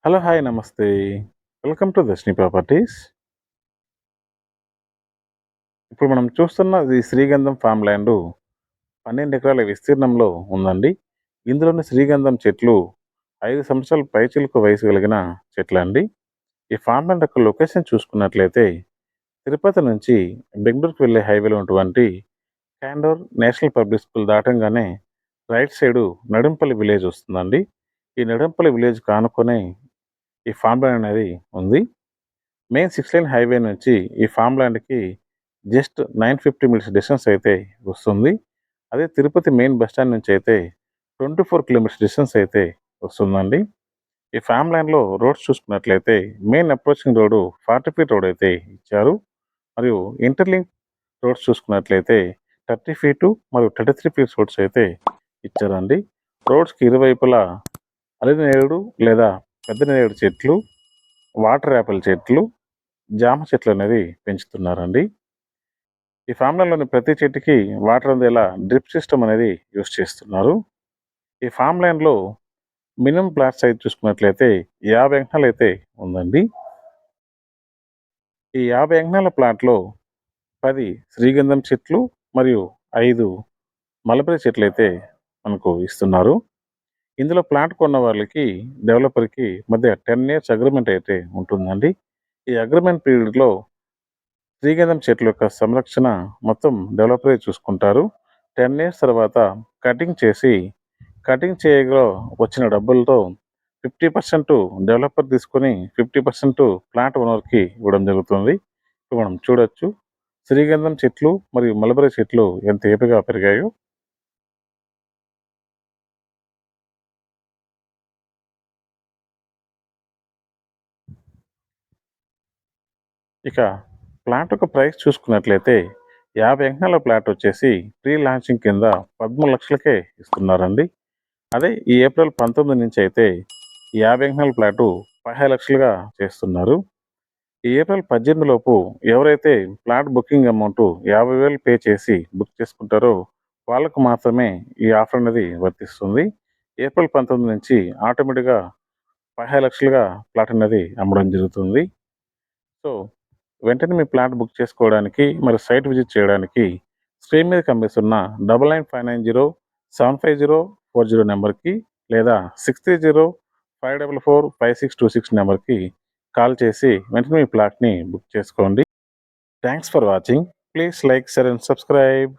Hello! Hi! నమస్తే. Welcome to Darshini properties. ఇప్పుడు మనం చూస్తున్నది శ్రీగంధం ఫామ్ ల్యాండు 12 ఎకరాల విస్తీర్ణంలో ఉందండి. ఇందులోని శ్రీగంధం చెట్లు 5 సంవత్సరాల పైచిలుకు వయసు కలిగిన చెట్లండి. ఈ ఫామ్ ల్యాండ్ యొక్క లొకేషన్ చూసుకున్నట్లయితే తిరుపతి నుంచి బెంగుళూరుకి వెళ్ళే హైవేలో ఉన్నటువంటి క్యాండోర్ నేషనల్ పబ్లిక్ స్కూల్ దాటంగానే రైట్ సైడు నడింపల్లి విలేజ్ వస్తుందండి. ఈ నడింపల్లి విలేజ్‌కి ఆనుకునే ఈ ఫామ్ ల్యాండ్ అనేది ఉంది. మెయిన్ 6 లైన్ హైవే నుంచి ఈ ఫామ్ ల్యాండ్‌కి జస్ట్ 950 మీటర్స్ డిస్టెన్స్ అయితే వస్తుంది. అదే తిరుపతి మెయిన్ బస్ స్టాండ్ నుంచి అయితే 24 కిలోమీటర్స్ డిస్టెన్స్ అయితే వస్తుందండి. ఈ ఫామ్ ల్యాండ్‌లో రోడ్స్ చూసుకున్నట్లయితే main approaching road 40 feet road అయితే ఇచ్చారు. మరియు ఇంటర్లింక్ రోడ్స్ చూసుకున్నట్లయితే 30 ఫీటు మరియు 33 ఫీట్స్ రోడ్స్ అయితే ఇచ్చారండి. రోడ్స్‌కి ఇరువైపులా అరటినేరేడు లేదా పెద్ద నేరేడు చెట్లు, వాటర్ యాపిల్ చెట్లు, జామ చెట్లనేది పెంచుతున్నారండి. ఈ ఫామ్‌లలోని ప్రతి చెట్టుకి వాటర్ అందేలా డ్రిప్ సిస్టమ్ అనేది యూజ్ చేస్తున్నారు. ఈ ఫామ్ ల్యాండ్‌లో మినిమమ్ ప్లాట్ సైజ్ చూసుకున్నట్లయితే 50 ఎకరాలైతే ఉందండి. ఈ 50 ఎకరాల ప్లాట్‌లో 10 శ్రీగంధం చెట్లు మరియు 5 మలబరీ చెట్లయితే మనకు ఇస్తున్నారు. ఇందులో ప్లాట్ కొన్న వాళ్ళకి, డెవలపర్‌కి మధ్య 10 ఇయర్స్ అగ్రీమెంట్ అయితే ఉంటుందండి. ఈ అగ్రీమెంట్ పీరియడ్‌లో శ్రీగంధం చెట్ల యొక్క సంరక్షణ మొత్తం డెవలపరే చూసుకుంటారు. 10 ఇయర్స్ తర్వాత కటింగ్ చేసి, కటింగ్ చేయగా వచ్చిన డబ్బులతో 50% డెవలపర్ తీసుకొని 50% ప్లాంట్ ఓనర్‌కి ఇవ్వడం జరుగుతుంది. ఇప్పుడు మనం చూడొచ్చు. శ్రీగంధం చెట్లు మరియు మలబరీ చెట్లు ఎంత ఏపుగా పెరిగాయో. ఇక ప్లాట్ యొక్క ప్రైస్ చూసుకున్నట్లయితే 50 ఎకరాల ప్లాట్ వచ్చేసి ప్రీ లాంచింగ్ కింద 13,00,000కే ఇస్తున్నారండి. అదే ఈ ఏప్రిల్ 19 నుంచి అయితే ఈ 50 ఎకరాల ప్లాటు 15,00,000గా చేస్తున్నారు. ఈ ఏప్రిల్ 18 లోపు ఎవరైతే ప్లాట్ బుకింగ్ అమౌంట్ 50,000 పే చేసి బుక్ చేసుకుంటారో వాళ్ళకు మాత్రమే ఈ ఆఫర్ అనేది వర్తిస్తుంది. ఏప్రిల్ 19 నుంచి ఆటోమేటిక్‌గా 15,00,000గా ప్లాట్ అనేది అమ్మడం జరుగుతుంది. సో, వెంటనే మీ ప్లాట్ బుక్ చేసుకోవడానికి మరియు సైట్ విజిట్ చేయడానికి స్క్రీన్ మీద కనిపిస్తున్న 9959075040 నెంబర్‌కి లేదా 6305445626 నెంబర్‌కి కాల్ చేసి వెంటనే మీ ప్లాట్‌ని బుక్ చేసుకోండి. Thanks for watching. Please like, share and subscribe.